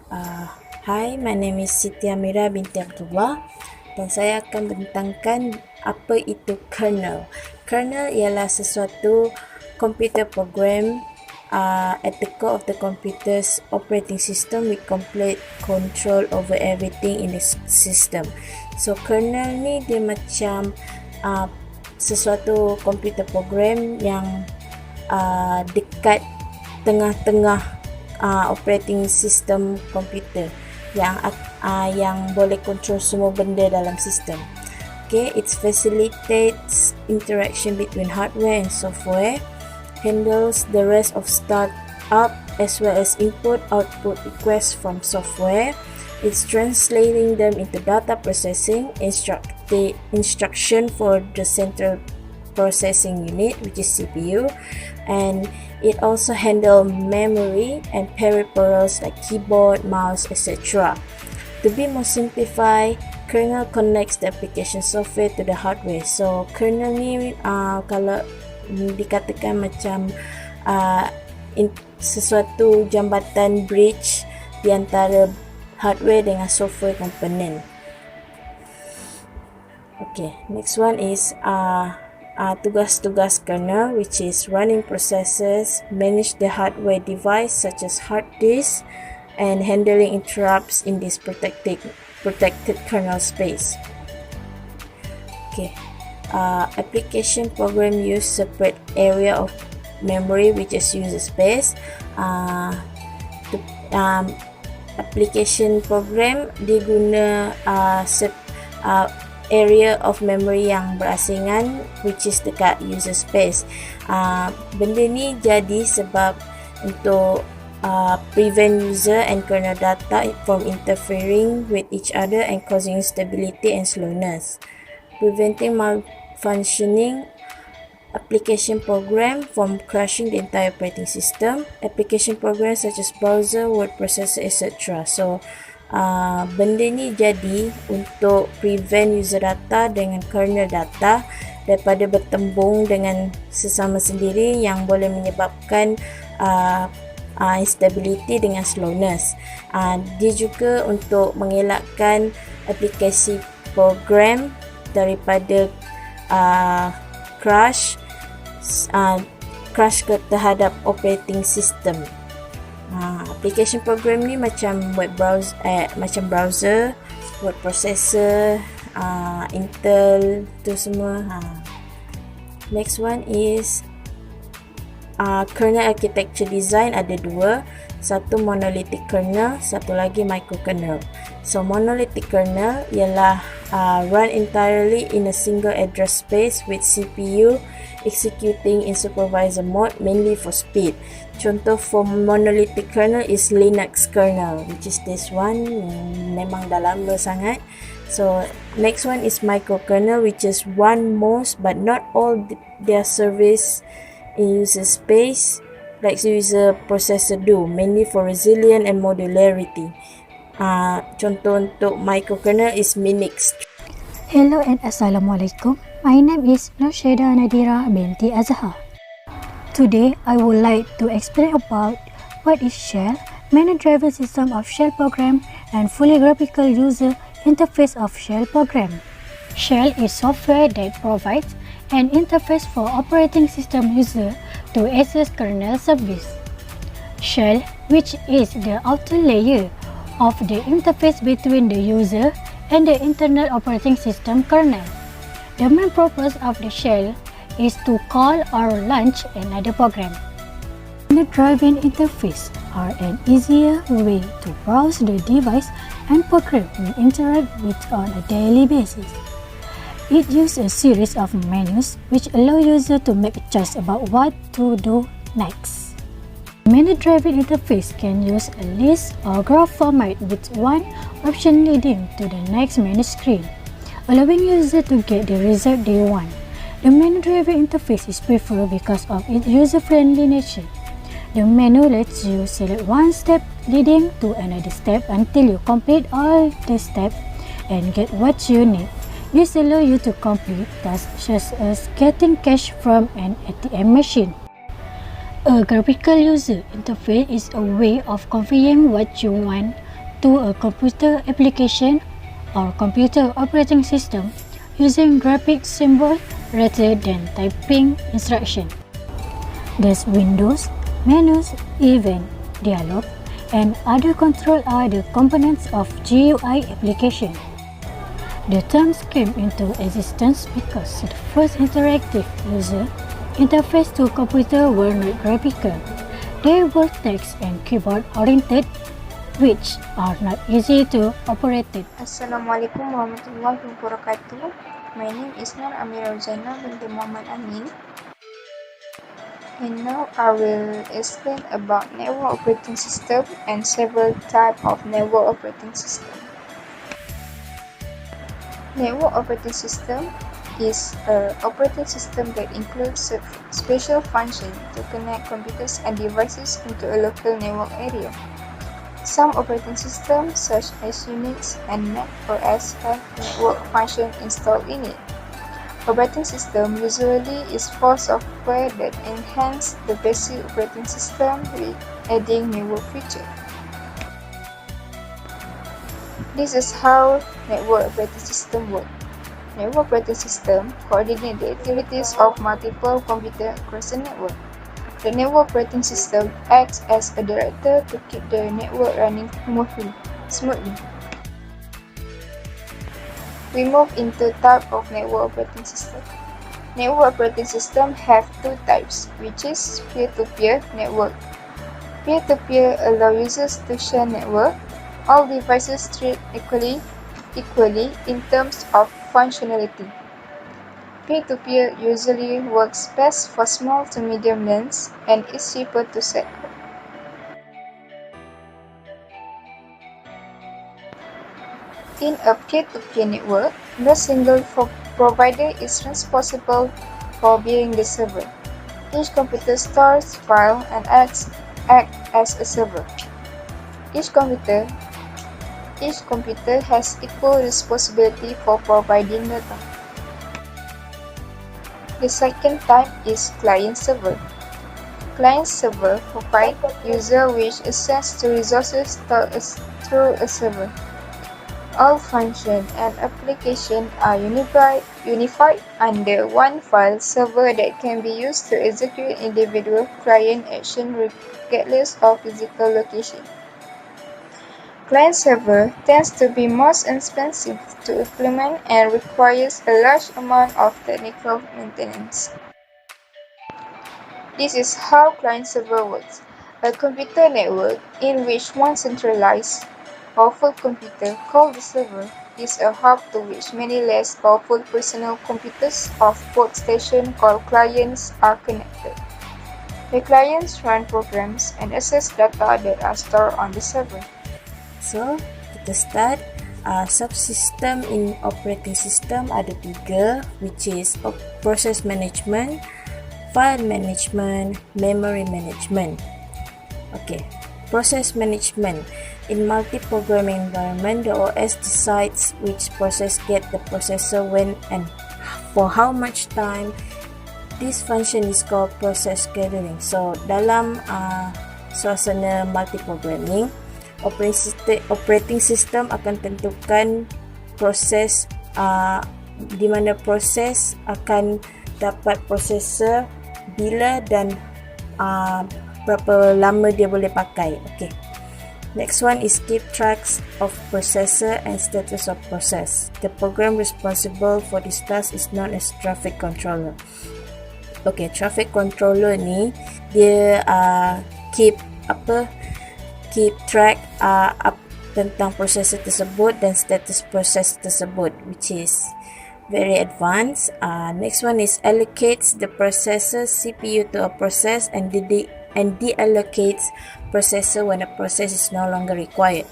Hi, my name is SITI AMIRAH binti ABDULLAH dan saya akan bentangkan apa itu kernel. Kernel ialah sesuatu komputer program at the core of the computer's operating system with complete control over everything in the system. So kernel ni dia macam sesuatu komputer program yang dekat tengah-tengah operating system komputer yang boleh control semua benda dalam sistem. Okay, it facilitates interaction between hardware and software, handles the rest of startup as well as input-output requests from software. It's translating them into data processing, instruction for the central processing unit, which is CPU, and it also handles memory and peripherals like keyboard, mouse, etc. To be more simplified, kernel connects the application software to the hardware. So kernel ni kalau dikatakan macam sesuatu jambatan bridge di antara hardware dengan software komponen. Okay, next one is tugas-tugas kernel, which is running processes, manage the hardware device such as hard disk, and handling interrupts in this protected kernel space. Okay, application program use separate area of memory which is user space. Application program dia guna area of memory yang berasingan which is dekat user space. Benda ni jadi sebab untuk prevent user and kernel data from interfering with each other and causing instability and slowness. Preventing malfunctioning application program from crashing the entire operating system. Application programs such as browser, word processor, etc. So benda ni jadi untuk prevent user data dengan kernel data daripada bertembung dengan sesama sendiri yang boleh menyebabkan instability dengan slowness. Dia juga untuk mengelakkan aplikasi program daripada crash terhadap operating system. Application program ni macam browser, word processor, Intel tu semua. Next one is kernel architecture design, ada dua, satu monolithic kernel, satu lagi microkernel. So monolithic kernel ialah run entirely in a single address space with CPU executing in supervisor mode mainly for speed. Contoh for monolithic kernel is Linux kernel, which is this one, memang dah lama sangat. So next one is microkernel, which is one most but not all their service in user space like user processor do, mainly for resilience and modularity. Contoh untuk microkernel is Minix. Hello and Assalamualaikum. My name is NADHIRAH binti AZHAR. Today, I would like to explain about what is shell, manual driver system of shell program, and fully graphical user interface of shell program. Shell is software that provides an interface for operating system user to access kernel service. Shell, which is the outer layer of the interface between the user and the internal operating system kernel. The main purpose of the shell is to call or launch another program. The driving interface are an easier way to browse the device and program we interact with on a daily basis. It uses a series of menus which allow user to make a choice about what to do next. Menu driving interface can use a list or graph format with one option leading to the next menu screen, allowing user to get the result they want. The menu driving interface is preferred because of its user-friendly nature. The menu lets you select one step leading to another step until you complete all the steps and get what you need. This allows you to complete tasks such as getting cash from an ATM machine. A graphical user interface is a way of conveying what you want to a computer application or computer operating system using graphic symbol rather than typing instruction. Thus, windows, menus, event, dialog, and other control are the components of GUI application. The terms came into existence because the first interactive user interface to computer were not graphical. They were text and keyboard oriented, which are not easy to operate. Assalamualaikum warahmatullahi wabarakatuh. My name is AMIRAH RUZZAINA binti Muhammad AMIN. And now I will explain about network operating system and several types of network operating system. Network operating system is an operating system that includes a special function to connect computers and devices into a local network area. Some operating systems, such as Unix and Mac OS, have network function installed in it. Operating system usually is for software that enhance the basic operating system with adding network feature. This is how network operating system works. Network operating system coordinates the activities of multiple computers across the network. The network operating system acts as a director to keep the network running smoothly. We move into type of network operating system. Network operating system have two types, which is peer-to-peer network. Peer-to-peer allow users to share network. All devices treat equally in terms of functionality. Peer-to-peer usually works best for small to medium lanes and is cheaper to set up. In a peer-to-peer network, no single provider is responsible for being the server. Each computer stores files and acts as a server. Each computer has equal responsibility for providing data. The second type is client-server. Client-server provides users with access to resources through a server. All functions and applications are unified under one file server that can be used to execute individual client actions regardless of physical location. Client-server tends to be most expensive to implement and requires a large amount of technical maintenance. This is how client-server works. A computer network in which one centralized, powerful computer, called the server, is a hub to which many less powerful personal computers of workstation called clients are connected. The clients run programs and access data that are stored on the server. So, kita start. Subsystem in operating system ada 3, which is process management, file management, memory management. Okay, process management. In multi-programming environment, the OS decides which process get the processor when and for how much time. This function is called process scheduling. So, dalam suasana multi-programming, operating system akan tentukan proses di mana proses akan dapat prosesor bila dan berapa lama dia boleh pakai. Okay. Next one is keep tracks of processor and status of process. The program responsible for this task is known as traffic controller. Okay, traffic controller ni dia keep track tentang processor tersebut dan status proses tersebut, which is very advanced. Next one is allocates the processor CPU to a process and deallocates processor when a process is no longer required.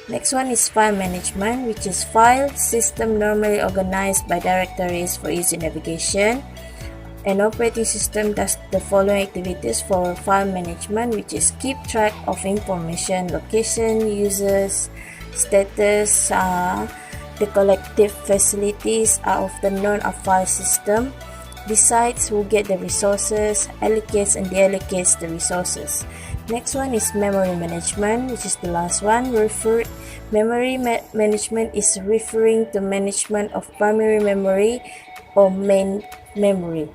Next one is file management, which is file system normally organized by directories for easy navigation. An operating system does the following activities for file management, which is keep track of information, location, users, status. The collective facilities are often known as file system. Decides who get the resources, allocates and deallocates the resources. Next one is memory management, which is the last one. Memory management is referring to management of primary memory or main memory.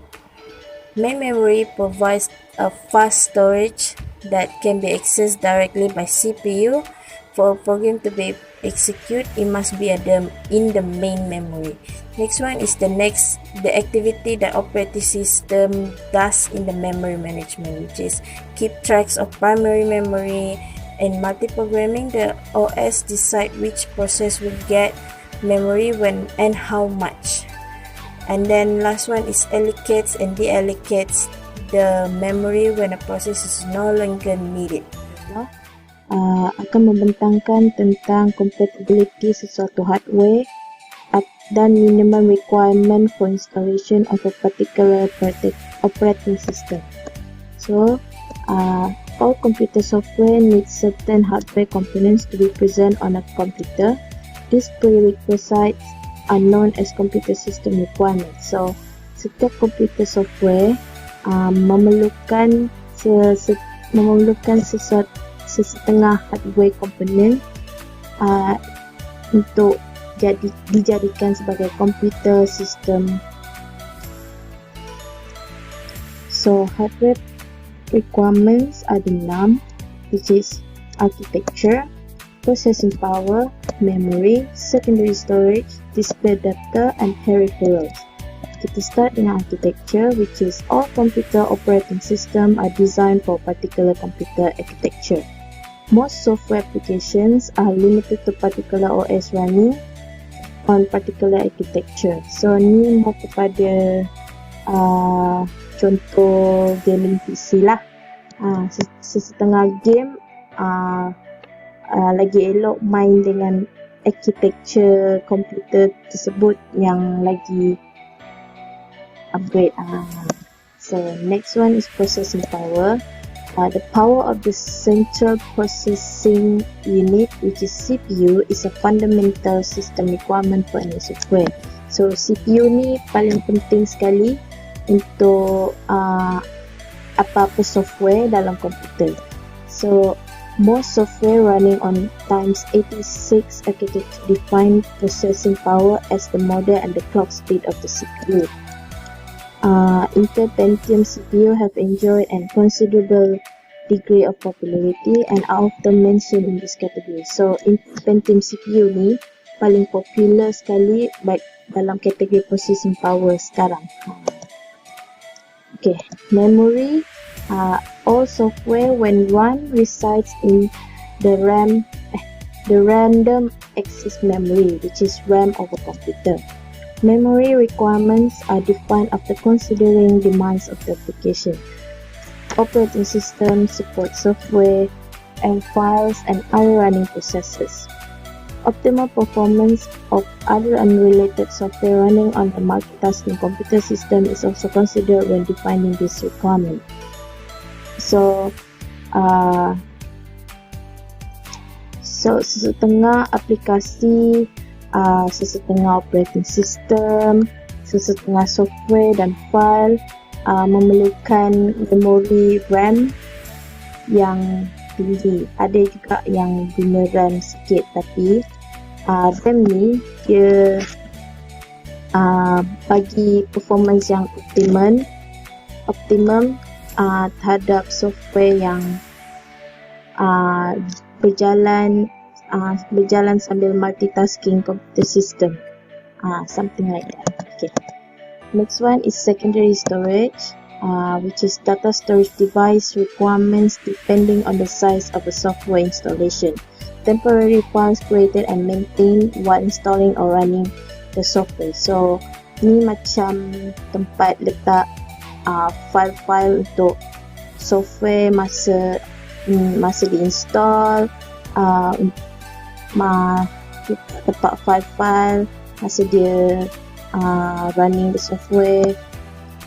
Main memory provides a fast storage that can be accessed directly by CPU. For a program to be executed, it must be in the main memory. Next one is the activity that operating system does in the memory management, which is keep tracks of primary memory. In multiprogramming, the OS decide which process will get memory when and how much. And then last one is allocates and deallocates the memory when a process is no longer needed. Akan membentangkan tentang compatibility sesuatu hardware dan minimum requirement for installation of a particular operating system. So, all computer software needs certain hardware components to be present on a computer. These prerequisites are known as computer system requirements. So, setiap computer software memerlukan sesetengah hardware komponen untuk dijadikan sebagai computer system. So hardware requirements ada 6, which is architecture, processing power, memory, secondary storage, display data, and peripherals. Kita start dengan architecture, which is all computer operating system are designed for particular computer architecture. Most software applications are limited to particular OS running on particular architecture. So ni mau kepada contoh gaming PC lah. Sesetengah game lagi elok main dengan architecture komputer tersebut yang lagi upgrade. So next one is processing power. The power of the central processing unit, which is CPU, is a fundamental system requirement for any software. So CPU ni paling penting sekali untuk apa-apa software dalam komputer. So most software running on times 86 architecture define processing power as the model and the clock speed of the CPU. Intel Pentium CPU have enjoyed a considerable degree of popularity and are often mentioned in this category. So Intel Pentium CPU ni paling popular sekali baik dalam kategori processing power sekarang. Okay, memory. All software when run resides in the random access memory, which is RAM of a computer. Memory requirements are defined after considering demands of the application. Operating system supports software and files and other running processes. Optimal performance of other unrelated software running on a multitasking computer system is also considered when defining this requirement. So sesetengah aplikasi, sesetengah operating system, sesetengah software dan file memerlukan memori RAM yang tinggi. Ada juga yang guna RAM sikit, tapi RAM ni dia bagi performance yang optimum terhadap software yang berjalan sambil multitasking computer system, something like that. Okay. Next one is secondary storage, which is data storage device requirements depending on the size of the software installation. Temporary files created and maintained while installing or running the software. So ni macam tempat letak file-file untuk software masa diinstall, tempat file-file masa dia running the software,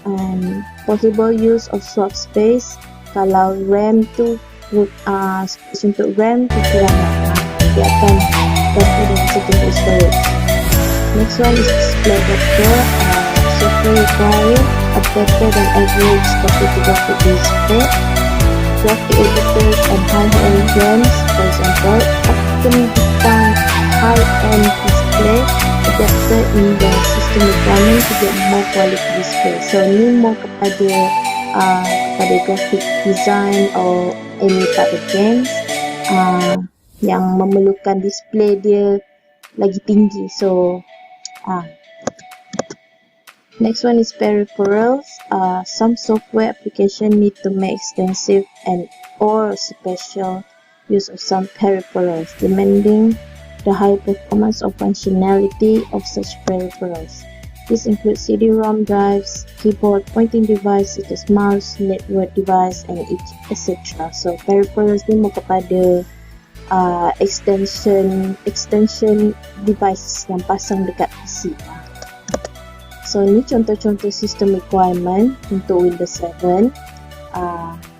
and possible use of swap space kalau RAM tu space untuk RAM tu kurang, dia akan ganti dengan secondary storage. Next one is display data. Software require a better than average graphic display. graphic editors and high-end games, for example, often define high-end display adapted in the system requirement to get more quality display. So ni more kepada graphic design or any type of games yang memerlukan display dia lagi tinggi. So next one is peripherals. Some software application need to make extensive and or special use of some peripherals, demanding the high performance or functionality of such peripherals. This includes CD-ROM drives, keyboard, pointing device such as mouse, network device, and etc. So peripherals ni mau kepada extension device yang pasang dekat PC. So ni contoh-contoh system requirement untuk Windows 7.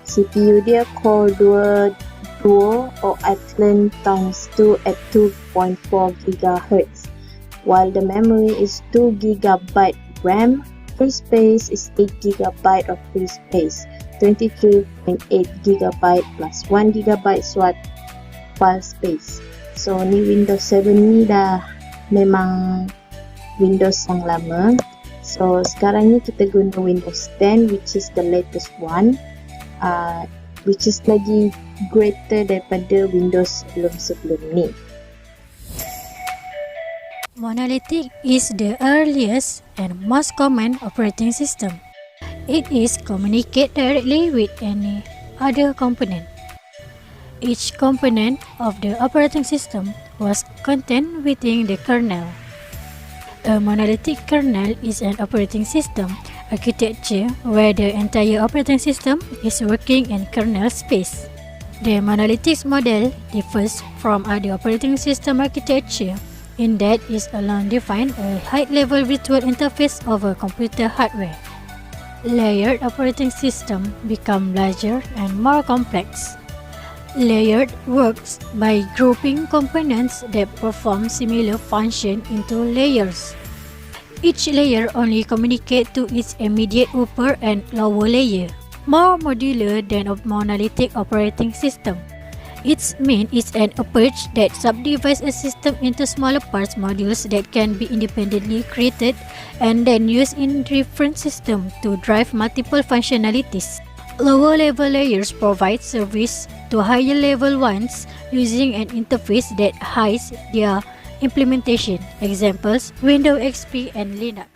CPU dia Core Duo or Athlon times 2 at 2.4 GHz, while the memory is 2 GB RAM. Free space is 8 GB of free space, 23.8 GB plus 1 GB swap file space. So ni Windows 7 ni dah memang Windows yang lama. So sekarang ni kita guna Windows 10, which is the latest one, which is lagi greater daripada Windows sebelum ni. Monolithic is the earliest and most common operating system. It is communicate directly with any other component. Each component of the operating system was contained within the kernel. A monolithic kernel is an operating system architecture where the entire operating system is working in kernel space. The monolithic model differs from other operating system architecture in that it alone defines a high-level virtual interface over computer hardware. Layered operating system become larger and more complex. Layered works by grouping components that perform similar function into layers. Each layer only communicates to its immediate upper and lower layer, more modular than a monolithic operating system. Its main is an approach that subdivides a system into smaller parts modules that can be independently created and then used in different systems to drive multiple functionalities. Lower level layers provide service to higher level ones using an interface that hides their implementation. Examples: Windows XP and Linux.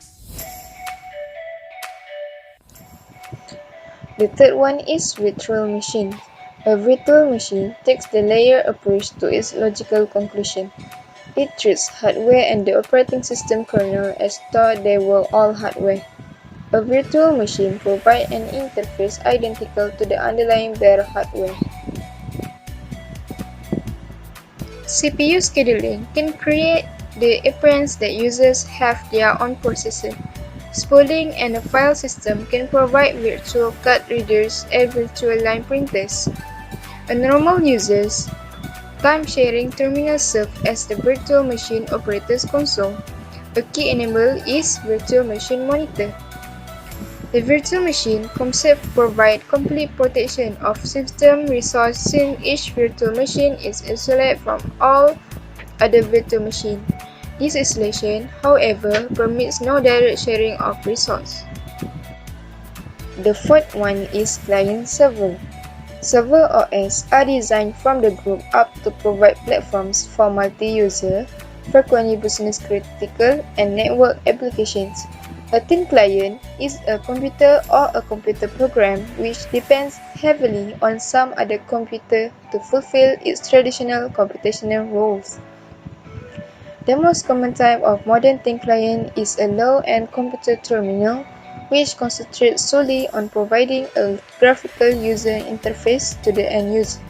The third one is virtual machine. A virtual machine takes the layer approach to its logical conclusion. It treats hardware and the operating system kernel as though they were all hardware. A virtual machine provides an interface identical to the underlying bare hardware. CPU scheduling can create the appearance that users have their own processor. Spooling and a file system can provide virtual card readers and virtual line printers. A normal user's time-sharing terminal serves as the virtual machine operator's console. A key enable is virtual machine monitor. The virtual machine concept provides complete protection of system resources since each virtual machine is isolated from all other virtual machines. This isolation, however, permits no direct sharing of resources. The fourth one is client-server. Server OS are designed from the group up to provide platforms for multi-user, frequently business-critical, and network applications. A thin client is a computer or a computer program which depends heavily on some other computer to fulfill its traditional computational roles. The most common type of modern thin client is a low-end computer terminal, which concentrates solely on providing a graphical user interface to the end user.